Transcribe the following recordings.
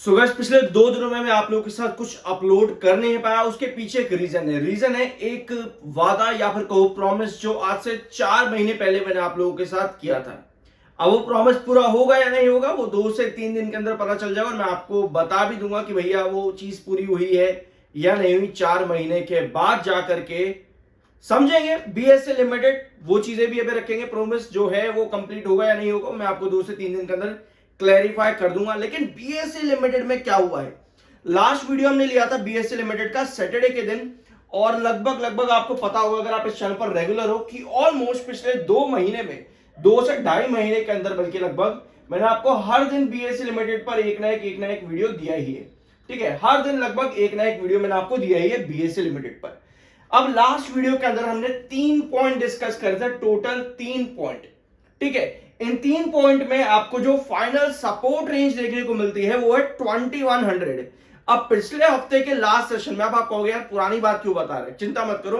So guys पिछले 2 दिनों में मैं आप लोगों के साथ कुछ अपलोड कर नहीं पाया। उसके पीछे एक रीजन है एक वादा या फिर कहो प्रॉमिस जो आज से 4 महीने पहले मैंने आप लोगों के साथ किया था। अब वो प्रॉमिस पूरा होगा या नहीं होगा वो 2 से 3 दिन के अंदर पता चल जाएगा और मैं आपको बता भी दूंगा कि भैया वो चीज पूरी हुई है या नहीं हुई। 4 महीने के बाद जा करके समझेंगे। बीएसए लिमिटेड वो चीजें भी अभी रखेंगे, प्रोमिस जो है वो कंप्लीट होगा या नहीं होगा मैं आपको 2 से 3 दिन के अंदर क्लैरिफाई कर दूंगा। लेकिन बीएसए लिमिटेड में क्या हुआ है, लास्ट वीडियो हमने लिया था बीएसए लिमिटेड का सैटरडे के दिन और लगभग आपको पता होगा अगर आप इस चैनल पर रेगुलर हो कि ऑलमोस्ट पिछले 2 महीने में 2 से 2.5 महीने के अंदर बल्कि लगभग मैंने आपको हर दिन बीएसए लिमिटेड पर एक ना एक वीडियो दिया ही है। ठीक है, हर दिन लगभग एक ना एक वीडियो मैंने आपको दिया ही है बीएसए लिमिटेड पर। अब लास्ट वीडियो के अंदर हमने 3 पॉइंट डिस्कस करे थे, टोटल 3 पॉइंट। ठीक है, इन 3 पॉइंट में आपको जो फाइनल सपोर्ट रेंज देखने को मिलती है वो है 2100। अब पिछले हफ्ते के लास्ट सेशन में आप कहोगे यार पुरानी बात क्यों बता रहे, चिंता मत करो,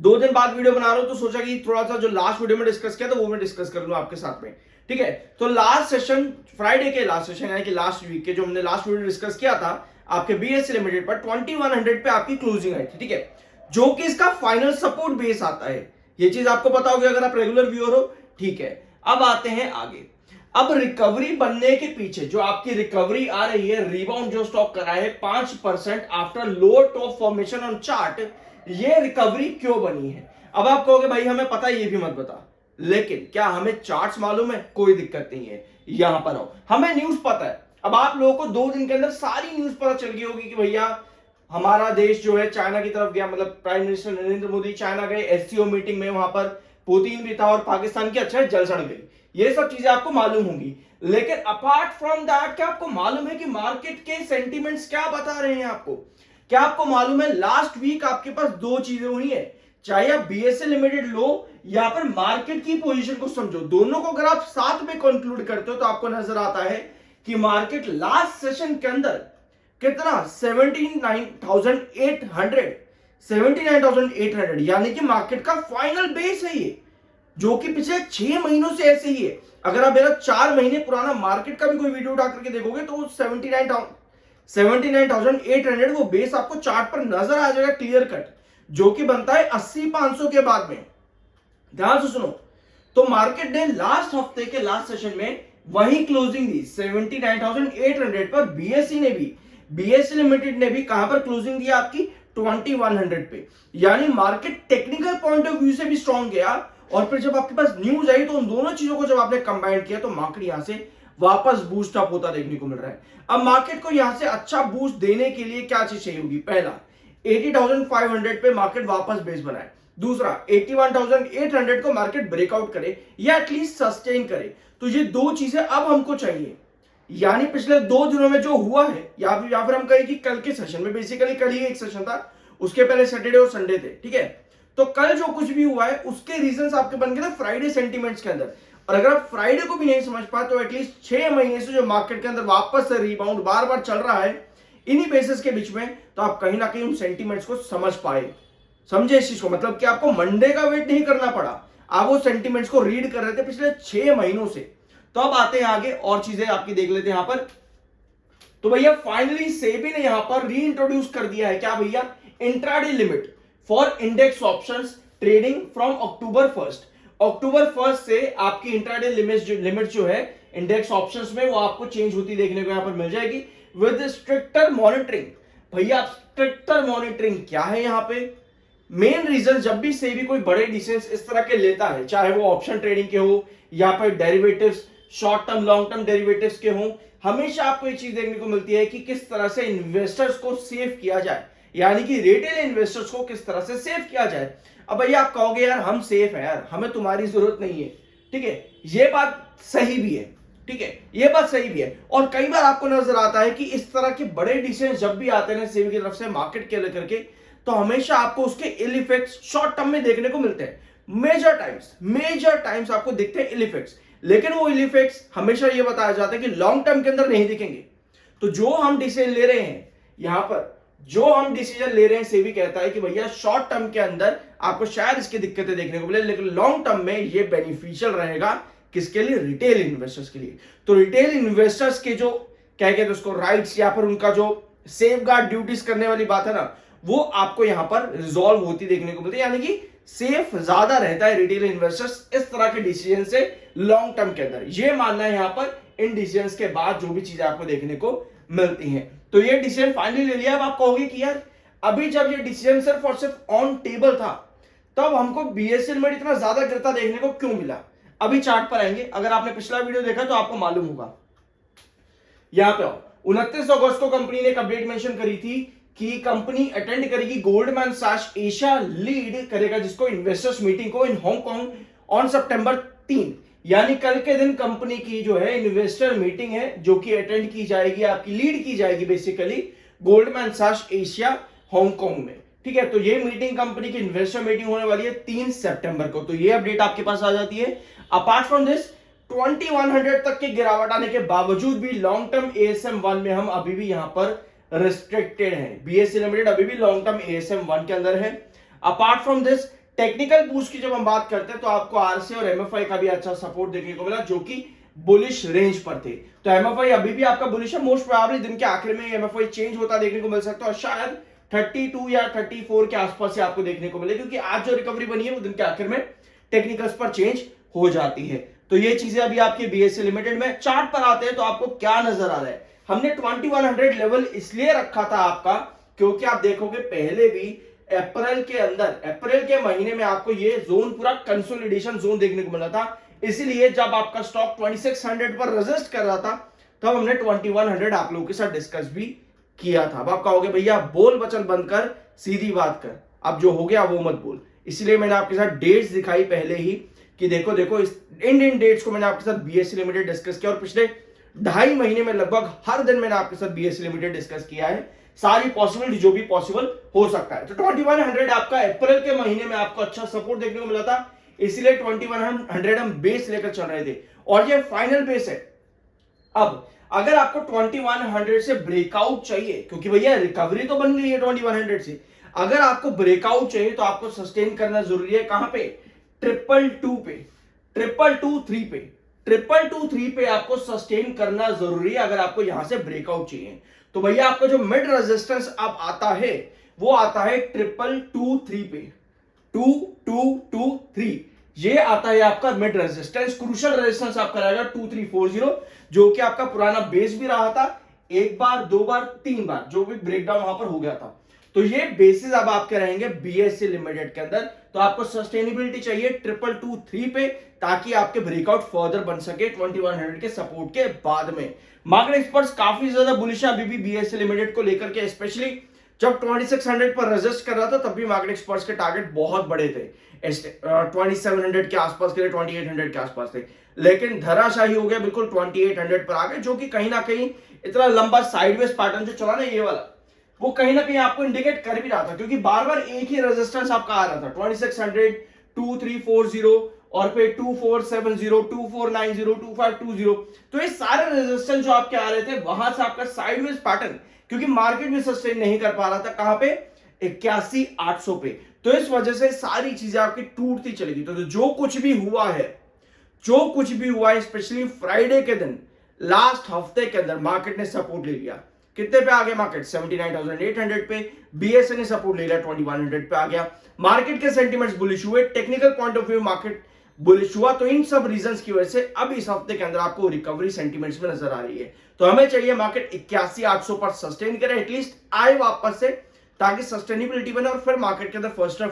2 दिन बाद वीडियो बना रहा हूं तो सोचा कि थोड़ा सा जो लास्ट वीडियो में डिस्कस किया था वो मैं डिस्कस कर लूं आपके साथ में। ठीक है, तो लास्ट सेशन फ्राइडे के लास्ट सेशन यानी कि लास्ट वीक के जो हमने लास्ट वीडियो डिस्कस किया था आपके बीएसए लिमिटेड पर 2100 पे आपकी क्लोजिंग आई थी। ठीक है, जो कि इसका फाइनल सपोर्ट बेस आता है, ये चीज आपको पता होगी अगर आप रेगुलर व्यूअर हो। ठीक है, अब आते हैं आगे। अब रिकवरी बनने के पीछे जो आपकी रिकवरी आ रही है, रिबाउंड जो स्टॉक करा है 5% after lower top formation on chart, ये रिकवरी क्यों बनी है। अब आप कहोगे भाई हमें पता है, ये भी मत बता, लेकिन क्या हमें चार्ट्स मालूम है? कोई दिक्कत नहीं है, यहां पर आओ, हमें न्यूज पता है। अब आप लोगों को 2 दिन के अंदर सारी न्यूज पता चल गई होगी कि भैया हमारा देश जो है चाइना की तरफ गया, मतलब prime minister Narendra Modi China गए, एससीओ मीटिंग में वहां पर पुतिन भी था और पाकिस्तान की अच्छा जल सड़ गई, ये सब चीजें आपको मालूम होंगी। लेकिन अपार्ट फ्रॉम दैट क्या आपको मालूम है कि मार्केट के सेंटीमेंट्स क्या बता रहे हैं आपको? क्या आपको मालूम है लास्ट वीक आपके पास 2 चीजें हुई है, चाहे आप बीएसए लिमिटेड लो या फिर मार्केट की पोजीशन को समझो, दोनों को अगर आप साथ में कंक्लूड करते हो तो आपको नजर आता है कि मार्केट लास्ट सेशन के अंदर कितना 79,800 यानी कि मार्केट का फाइनल बेस है ये, जो कि पिछले 6 महीनों से ऐसे ही है। अगर आप मेरा 4 महीने पुराना मार्केट का भी कोई वीडियो उठा करके देखोगे तो 79,800 वो बेस आपको चार्ट पर नजर आ जाएगा क्लियर कट, जो कि बनता है 80,500 के बाद में। ध्यान से सुनो, तो मार्केट ने लास्ट हफ्ते के लास्ट सेशन में वही क्लोजिंग दी 79,800 पर। बीएसई लिमिटेड ने भी कहां पर क्लोजिंग दी आपकी 2100 पे, यानी market technical point of view से भी स्ट्रॉन्ग गया। और फिर जब आपके पास न्यूज आई तो उन दोनों चीजों को जब आपने कंबाइन किया तो मार्केट यहां से वापस बूस्ट अप होता देखने को मिल रहा है। अब मार्केट को यहां से अच्छा बूस्ट देने के लिए क्या चीज चाहिए होगी? पहला 80,500 पे मार्केट वापस बेस बनाए, दूसरा 81,800 को मार्केट ब्रेकआउट करे या एटलीस्ट सस्टेन करे। तो ये 2 चीजें अब हमको चाहिए, यानी पिछले 2 दिनों में जो हुआ है या फिर हम कहें कि कल के सेशन में, बेसिकली कल ही एक सेशन था, उसके पहले सैटरडे और संडे थे। ठीक है, तो कल जो कुछ भी हुआ है उसके रीजंस आपके बन गए थे फ्राइडे सेंटीमेंट्स के अंदर। और अगर आप फ्राइडे को भी नहीं समझ पाए तो एटलीस्ट 6 महीने से जो मार्केट के अंदर वापस से रिबाउंड बार बार चल रहा है इन्हीं बेसिस के बीच में, तो आप कहीं ना कहीं उन सेंटीमेंट्स को समझ पाए। समझे इस चीज को, मतलब कि आपको मंडे का वेट नहीं करना पड़ा, आप वो सेंटीमेंट्स को रीड कर रहे थे पिछले 6 महीनों से। तो अब आते हैं आगे और चीजें आपकी देख लेते हैं यहां पर। तो भैया फाइनली सेबी ने यहां पर री इंट्रोड्यूस कर दिया है क्या भैया, intraday limit for index options trading from October 1 से आपकी इंट्राडे लिमिट जो है इंडेक्स ऑप्शंस में वो आपको चेंज होती देखने को यहां पर मिल जाएगी विद स्ट्रिक्टर मॉनिटरिंग। भैया स्ट्रिक्टर मॉनिटरिंग क्या है यहां पे? मेन रीजन जब भी सेबी कोई बड़े डिसीजंस इस तरह के लेता है, चाहे वो ऑप्शन ट्रेडिंग के हो या फिर derivatives, short term long term derivatives के हों, हमेशा आपको एक चीज देखने को मिलती है कि किस तरह से इन्वेस्टर्स को सेव किया जाए, यानी कि रिटेल इन्वेस्टर्स को किस तरह से सेव किया जाए। अब भैया आप कहोगे यार हम सेफ है यार, हमें तुम्हारी जरूरत नहीं है। ठीक है, ये बात सही भी है। ठीक है, ये बात सही भी है। और कई बार आपको नजर आता है कि इस तरह के बड़े डिसीजन जब भी आते हैं सेबी की तरफ से मार्केट के लेकर के, तो हमेशा आपको उसके इल इफेक्ट्स शॉर्ट टर्म में देखने को मिलते हैं। मेजर टाइम्स आपको दिखते हैं इल इफेक्ट्स, लेकिन वो इल इफेक्ट्स हमेशा ये बताया जाता है कि लॉन्ग टर्म के अंदर नहीं दिखेंगे। तो जो हम डिसीजन ले रहे हैं यहां पर, सेबी कहता है कि भैया शॉर्ट टर्म के अंदर आपको शायद इसकी दिक्कतें देखने को मिले, लेकिन लॉन्ग टर्म में ये बेनिफिशियल रहेगा किसके लिए? रिटेल इन्वेस्टर्स के लिए। तो रिटेल इन्वेस्टर्स के जो क्या कहते हैं उसको राइट्स या फिर उनका जो सेफ गार्ड ड्यूटीज करने वाली बात है ना, वो आपको यहां पर रिजॉल्व होती देखने को मिलती है, यानी कि सेफ ज्यादा रहता है रिटेल इन्वेस्टर्स इस तरह के डिसीजन से लॉन्ग टर्म के अंदर। ये मानना है यहां पर इन डिसीजन के बाद जो भी चीजें आपको देखने को मिलती हैं। तो ये डिसीजन फाइनली ले लिया। अब आप कहोगे कि यार अभी जब ये डिसीजन सिर्फ और सिर्फ ऑन टेबल था तब हमको बीएसएल में इतना ज्यादा गिरता देखने को क्यों मिला? अभी चार्ट पर आएंगे। अगर आपने पिछला वीडियो देखा तो आपको मालूम होगा। यहां पे आओ, 29 अगस्त को कंपनी ने एक अपडेट मेंशन करी थी कि कंपनी अटेंड करेगी गोल्डमैन सैक्स एशिया लीड करेगा जिसको इन्वेस्टर्स मीटिंग को इन हांगकांग ऑन सितंबर 3, यानी कल के दिन कंपनी की जो है इन्वेस्टर मीटिंग है जो कि अटेंड की जाएगी, आपकी लीड की जाएगी बेसिकली गोल्डमैन सैक्स एशिया हांगकांग में। ठीक है, तो ये मीटिंग कंपनी की इन्वेस्टर मीटिंग होने वाली है 3 सितंबर को। तो ये अपडेट आपके पास आ जाती है। अपार्ट फ्रॉम दिस 2100 तक की गिरावट आने के बावजूद भी लॉन्ग टर्म एएसएम 1 में हम अभी भी यहां पर रिस्ट्रिक्टेड है। बीएसई लिमिटेड अभी भी लॉन्ग टर्म एएसएम 1 के अंदर है। Apart from this technical boost की जब हम बात करते हैं तो आपको आरसीए और एमएफआई का भी अच्छा सपोर्ट देखने को मिला जो कि बुलिश रेंज पर थे। तो एमएफआई अभी भी आपका बुलिश है। मोस्ट प्रोबेबली दिन के आखिर में एमएफआई चेंज होता देखने को मिल सकता है और शायद 32 या 34 के आसपास से आपको देखने को मिले, क्योंकि आज जो रिकवरी बनी है वो दिन के आखिर में टेक्निकल्स पर चेंज हो जाती है। तो ये चीजें अभी आपके बीएसई लिमिटेड में। चार्ट पर आते हैं तो आपको क्या नजर आ रहा है? हमने 2100 लेवल इसलिए रखा था आपका क्योंकि आप देखोगे पहले भी अप्रैल के अंदर, अप्रैल के महीने में आपको ये जोन पूरा कंसोलिडेशन जोन देखने को मिला था। इसीलिए जब आपका स्टॉक 2600 पर रेजिस्ट कर रहा था तब हमने 2100 आप लोगों के साथ डिस्कस भी किया था। अब आप कहोगे भैया बोल बचन बंद कर, सीधी बात कर, अब जो हो गया वो मत बोल। इसलिए मैंने आपके साथ डेट्स दिखाई पहले ही कि देखो देखो इस इन डेट्स को मैंने आपके साथ बीएसई लिमिटेड डिस्कस किया और पिछले 2.5 महीने में लगभग हर दिन मैंने आपके साथ बीएसई लिमिटेड डिस्कस किया है, सारी पॉसिबिलिटी जो भी पॉसिबल हो सकता है। तो 2100 आपका अप्रैल के महीने में आपको अच्छा सपोर्ट देखने को मिला था, इसलिए 2100 हम बेस लेकर चल रहे थे और ये फाइनल बेस है। अब अगर आपको 2100 से ब्रेकआउट चाहिए, क्योंकि भैया रिकवरी तो बन गई है 2100 से, अगर आपको ब्रेकआउट चाहिए तो आपको सस्टेन करना जरूरी है। कहां पे? 222 पे, 223 पे, 223 पे आपको सस्टेन करना जरूरी है अगर आपको यहां से ब्रेकआउट चाहिए। तो भैया आपका जो मिड रेजिस्टेंस अब आता है वो आता है 223 पे, 2223 ये आता है आपका मिड रेजिस्टेंस। क्रूशियल रेजिस्टेंस आपका रहेगा 2340 जो कि आपका पुराना बेस भी रहा था, एक बार, दो बार, तीन बार जो भी ब्रेकडाउन वहां पर हो गया था। तो ये बेसिस अब आपके रहेंगे बीएसई लिमिटेड के अंदर। तो आपको सस्टेनेबिलिटी चाहिए 2223 पे ताकि आपके ब्रेकआउट फर्दर बन सके 2100 के सपोर्ट के बाद में। मार्केट एक्सपर्ट्स काफी ज्यादा बुलिश है अभी भी बीएसई लिमिटेड को लेकर के, स्पेशली जब 2600 पर रेजिस्ट कर रहा था तब भी मार्केट एक्सपर्ट्स के टारगेट बहुत बड़े थे, 2700 के आसपास के लिए, 2800 के आसपास थे, लेकिन धराशाही हो गया, बिल्कुल 2800 पर आ गए, जो कि कहीं ना कहीं इतना लंबा साइडवेज पैटर्न जो चला ना ये वाला, वो कहीं ना कहीं आपको इंडिकेट कर भी रहा था, क्योंकि बार बार एक ही रेजिस्टेंस आपका आ रहा था 2600, 2340 और फिर 2470, 2490, 2520। तो ये सारे रेजिस्टेंस जो आपके आ रहे थे वहां से आपका साइडवेज पैटर्न, क्योंकि मार्केट भी सस्टेन नहीं कर पा रहा था, कहां पे? 81,800 पे। तो इस वजह से सारी चीजें आपकी टूटती चली गई। तो जो कुछ भी हुआ है, जो कुछ भी हुआ है, स्पेशली फ्राइडे के दिन लास्ट हफ्ते के अंदर मार्केट ने सपोर्ट ले लिया। कितने पे आ गया मार्केट? 79,800 पे। बीएसई ने सपोर्ट ले लिया, 2100 पे आ गया। मार्केट के सेंटिमेंट्स बुलिश हुए, technical point of view market bullish हुआ। तो इन सब रीजंस की वजह से अब इस हफ्ते के अंदर आपको रिकवरी सेंटिमेंट्स में नजर आ रही है। तो हमें चाहिए मार्केट 81,800 पर सस्टेन करे, एटलीस्ट आए वापस से, ताकि सस्टेनेबिलिटी बने और फिर मार्केट के अंदर फर्स्ट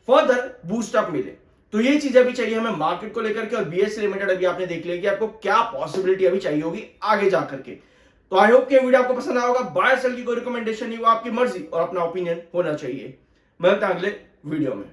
फर्दर बूस्ट अप मिले। तो ये चीजें भी चाहिए हमें मार्केट को लेकर के। और बीएसई लिमिटेड अभी आपने देख लिया कि आपको क्या पॉसिबिलिटी अभी चाहिए होगी आगे जाकर के। तो आई होप कि वीडियो आपको पसंद आया होगा। बाय सेल की कोई रिकमेंडेशन नहीं, वो आपकी मर्जी और अपना ओपिनियन होना चाहिए। मिलते हैं अगले वीडियो में।